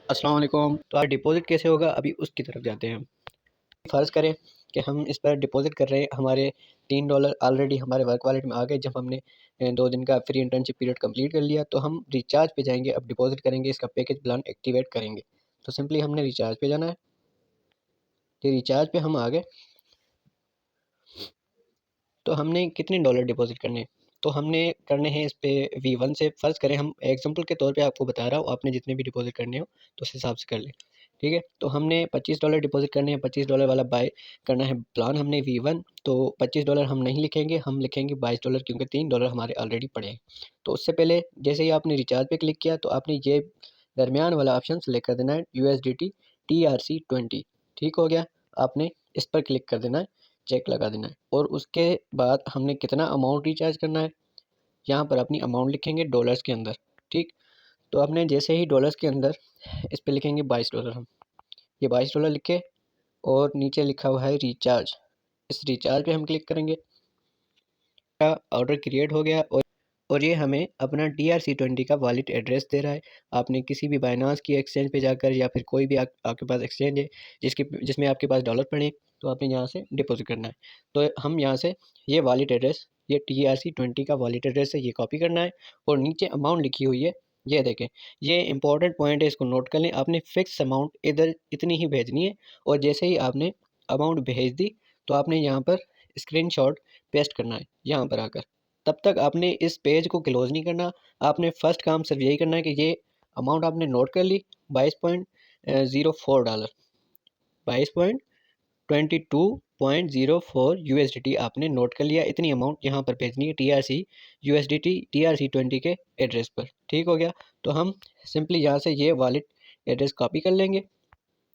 अस्सलाम वालेकुम। तो आज डिपॉज़िट कैसे होगा, अभी उसकी तरफ जाते हैं। फ़र्ज़ करें कि हम इस पर डिपॉज़िट कर रहे हैं, हमारे $3 ऑलरेडी हमारे वर्क वॉलेट में आ गए। जब हमने 2 दिन का फ्री इंटर्नशिप पीरियड कंप्लीट कर लिया, तो हम रिचार्ज पे जाएंगे, अब डिपॉज़िट करेंगे, इसका पैकेज प्लान एक्टिवेट करेंगे। तो सिंपली हमने रिचार्ज पे जाना है। ये रिचार्ज पे हम आ गए, तो हमने कितने डॉलर डिपॉज़िट करने हैं? तो हमने करने हैं इस पे V1 से। फ़र्ज़ करें, हम एग्जांपल के तौर पे आपको बता रहा हूँ, आपने जितने भी डिपॉज़िट करने हो तो उस हिसाब से कर लें, ठीक है। तो हमने $25 डिपॉज़िट करने हैं, $25 वाला बाय करना है प्लान हमने V1। तो $25 हम नहीं लिखेंगे, हम लिखेंगे $22, क्योंकि $3 हमारे ऑलरेडी पड़े हैं। तो उससे पहले जैसे ही आपने रिचार्ज पे क्लिक किया, तो आपने ये दरमियान वाला ऑप्शन सेलेक्ट कर देना है, USDT TRC20। ठीक हो गया, आपने इस पर क्लिक कर देना है, चेक लगा देना है। और उसके बाद हमने कितना अमाउंट रिचार्ज करना है, यहाँ पर अपनी अमाउंट लिखेंगे डॉलर्स के अंदर, ठीक। तो आपने जैसे ही डॉलर्स के अंदर इस पे लिखेंगे $22, हम ये $22 लिखे, और नीचे लिखा हुआ है रिचार्ज, इस रिचार्ज पे हम क्लिक करेंगे। का ऑर्डर क्रिएट हो गया, और ये हमें अपना TRC20 का वॉलेट एड्रेस दे रहा है। आपने किसी भी बाइनांस की एक्सचेंज पे जाकर, या फिर कोई भी आपके पास एक्सचेंज है जिसमें आपके पास डॉलर पड़े, तो आपने यहाँ से डिपॉजिट करना है। तो हम यहाँ से ये वॉलेट एड्रेस, ये TRC20 का वॉलेट एड्रेस है, ये कॉपी करना है, और नीचे अमाउंट लिखी हुई है, ये देखें, ये इंपॉर्टेंट पॉइंट है, इसको नोट कर लें। आपने फिक्स अमाउंट इधर इतनी ही भेजनी है, और जैसे ही आपने अमाउंट भेज दी, तो आपने यहाँ पर स्क्रीनशॉट पेस्ट करना है यहाँ पर आकर। तब तक आपने इस पेज को क्लोज नहीं करना। आपने फर्स्ट काम सिर्फ यही करना है कि ये अमाउंट आपने नोट कर ली, $22.04, 22.04 USDT आपने नोट कर लिया। इतनी अमाउंट यहाँ पर भेजनी है TRC20 के एड्रेस पर, ठीक हो गया। तो हम सिंपली यहाँ से ये वॉलेट एड्रेस कॉपी कर लेंगे,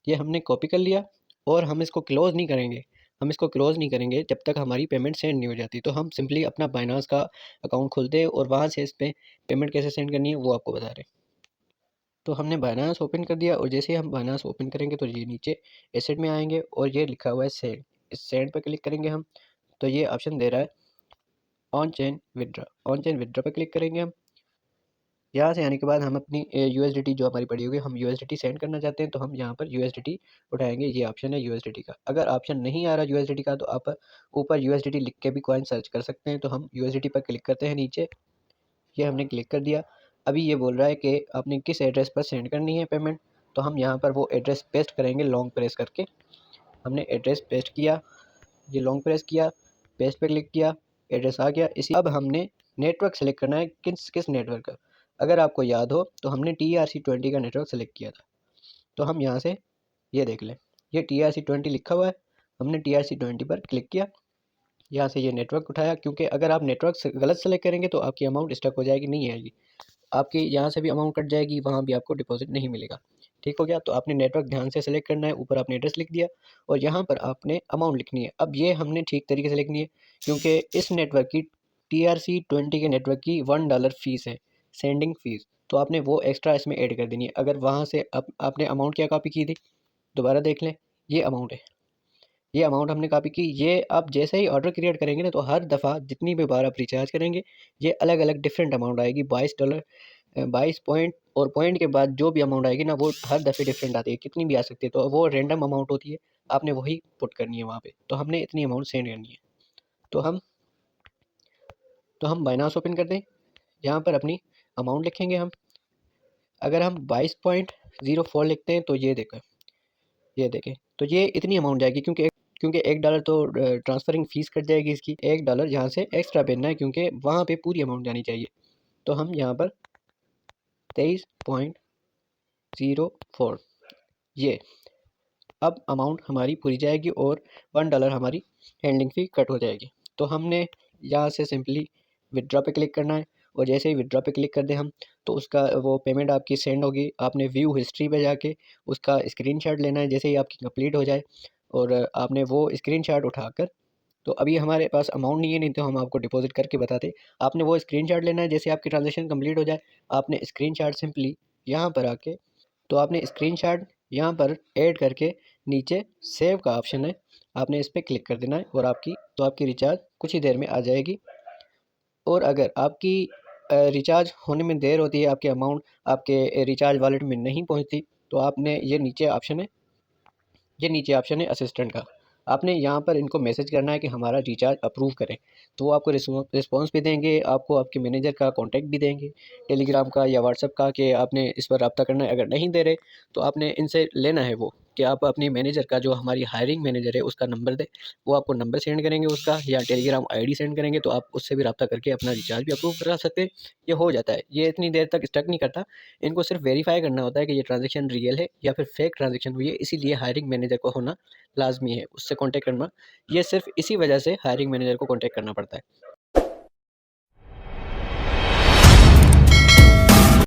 ये हमने कॉपी कर लिया, और हम इसको क्लोज़ नहीं करेंगे। हम इसको क्लोज़ नहीं करेंगे जब तक हमारी पेमेंट सेंड नहीं हो जाती। तो हम सिंपली अपना बाइनांस का अकाउंट खोलते हैं, और वहाँ से इस पे पेमेंट कैसे सेंड करनी है वो आपको बता रहे हैं। तो हमने बाइनांस ओपन कर दिया, और जैसे ही हम बाइनांस ओपन करेंगे, तो ये नीचे एसेट में आएंगे, और ये लिखा हुआ है सेंड, इस सेंड पर क्लिक करेंगे हम। तो ये ऑप्शन दे रहा है on chain withdraw, on chain withdraw पर क्लिक करेंगे हम। यहाँ से आने के बाद हम अपनी USDT जो हमारी पड़ी होगी, हम USDT सेंड करना चाहते हैं, तो हम यहाँ पर USDT उठाएंगे। ये ऑप्शन है USDT का। अगर ऑप्शन नहीं आ रहा USDT का, तो आप ऊपर USDT लिख के भी कॉइन सर्च कर सकते हैं। तो हम USDT पर क्लिक करते हैं नीचे, ये हमने क्लिक कर दिया। अभी ये बोल रहा है कि आपने किस एड्रेस पर सेंड करनी है पेमेंट, तो हम यहाँ पर वो एड्रेस पेस्ट करेंगे लॉन्ग प्रेस करके। हमने एड्रेस पेस्ट किया, ये लॉन्ग प्रेस किया, पेस्ट पे क्लिक किया, एड्रेस आ गया। इसी अब हमने नेटवर्क सेलेक्ट करना है, किस किस नेटवर्क का। अगर आपको याद हो, तो हमने TRC20 का नेटवर्क सेलेक्ट किया था। तो हम यहाँ से ये देख लें, ये TRC20 लिखा हुआ है, हमने TRC20 पर क्लिक किया, यहाँ से ये नेटवर्क उठाया। क्योंकि अगर आप नेटवर्क गलत सेलेक्ट करेंगे, तो आपकी अमाउंट स्टक हो जाएगी, नहीं आएगी, आपकी यहाँ से भी अमाउंट कट जाएगी, वहाँ भी आपको डिपॉजिट नहीं मिलेगा। ठीक हो गया। तो आपने नेटवर्क ध्यान से सेलेक्ट करना है, ऊपर आपने एड्रेस लिख दिया, और यहाँ पर आपने अमाउंट लिखनी है। अब ये हमने ठीक तरीके से लिखनी है, क्योंकि इस नेटवर्क की TRC20 के नेटवर्क की $1 फीस है, सेंडिंग फीस। तो आपने वो एक्स्ट्रा इसमें ऐड कर देनी है। अगर वहाँ से आपने अमाउंट क्या कॉपी की थी, दोबारा देख लें, ये अमाउंट है, ये अमाउंट हमने कॉपी की। ये आप जैसे ही ऑर्डर क्रिएट करेंगे ना, तो हर दफ़ा जितनी भी बार आप रिचार्ज करेंगे, ये अलग अलग डिफरेंट अमाउंट आएगी। $22 पॉइंट, और पॉइंट के बाद जो भी अमाउंट आएगी ना, वो हर दफ़े डिफरेंट आती है, कितनी भी आ सकती है। तो वो रैंडम अमाउंट होती है, आपने वही पुट करनी है वहाँ पे। तो हमने इतनी अमाउंट सेंड करनी है। तो हम बाइनांस ओपन कर दें, यहाँ पर अपनी अमाउंट लिखेंगे हम। अगर हम 22.04 लिखते हैं, तो ये देखें, तो ये इतनी अमाउंट जाएगी, क्योंकि $1 तो ट्रांसफरिंग फ़ीस कट जाएगी इसकी। $1 यहाँ से एक्स्ट्रा भेजना है, क्योंकि वहाँ पे पूरी अमाउंट जानी चाहिए। तो हम यहाँ पर 23.04, ये अब अमाउंट हमारी पूरी जाएगी, और $1 हमारी हैंडलिंग फ़ी कट हो जाएगी। तो हमने यहाँ से सिंपली विदड्रॉ पे क्लिक करना है, और जैसे ही विदड्रॉ पे क्लिक कर दें हम, तो उसका वो पेमेंट आपकी सेंड होगी। आपने व्यू हिस्ट्री पे जाके उसका स्क्रीनशॉट लेना है, जैसे ही आपकी कंप्लीट हो जाए, और आपने वो स्क्रीनशॉट उठाकर, तो अभी हमारे पास अमाउंट नहीं है, नहीं तो हम आपको डिपॉजिट करके बताते। आपने वो स्क्रीनशॉट लेना है, जैसे आपकी ट्रांजेक्शन कंप्लीट हो जाए, आपने स्क्रीनशॉट सिंपली यहाँ पर आके, तो आपने स्क्रीनशॉट यहाँ पर ऐड करके नीचे सेव का ऑप्शन है, आपने इस पर क्लिक कर देना है, और आपकी रिचार्ज कुछ ही देर में आ जाएगी। और अगर आपकी रिचार्ज होने में देर होती है, आपके अमाउंट आपके रिचार्ज वॉलेट में नहीं पहुँचती, तो आपने ये नीचे ऑप्शन है असिस्टेंट का। आपने यहाँ पर इनको मैसेज करना है कि हमारा रिचार्ज अप्रूव करें, तो वो आपको रिस्पॉन्स भी देंगे, आपको आपके मैनेजर का कॉन्टैक्ट भी देंगे टेलीग्राम का या व्हाट्सअप का कि आपने इस पर रब्ता करना है। अगर नहीं दे रहे तो आपने इनसे लेना है वो कि आप अपनी मैनेजर का, जो हमारी हायरिंग मैनेजर है, उसका नंबर दें। वो आपको नंबर सेंड करेंगे उसका, या टेलीग्राम आईडी सेंड करेंगे, तो आप उससे भी रब्ता करके अपना रिचार्ज भी अप्रूव करा सकते हैं। ये हो जाता है, ये इतनी देर तक स्टक नहीं करता। इनको सिर्फ वेरीफाई करना होता है कि ये ट्रांजेक्शन रियल है या फिर फेक ट्रांजेक्शन हुई है, इसीलिए हायरिंग मैनेजर को होना लाजमी है, उससे कॉन्टैक्ट करना। ये सिर्फ इसी वजह से हायरिंग मैनेजर को कॉन्टैक्ट करना पड़ता है।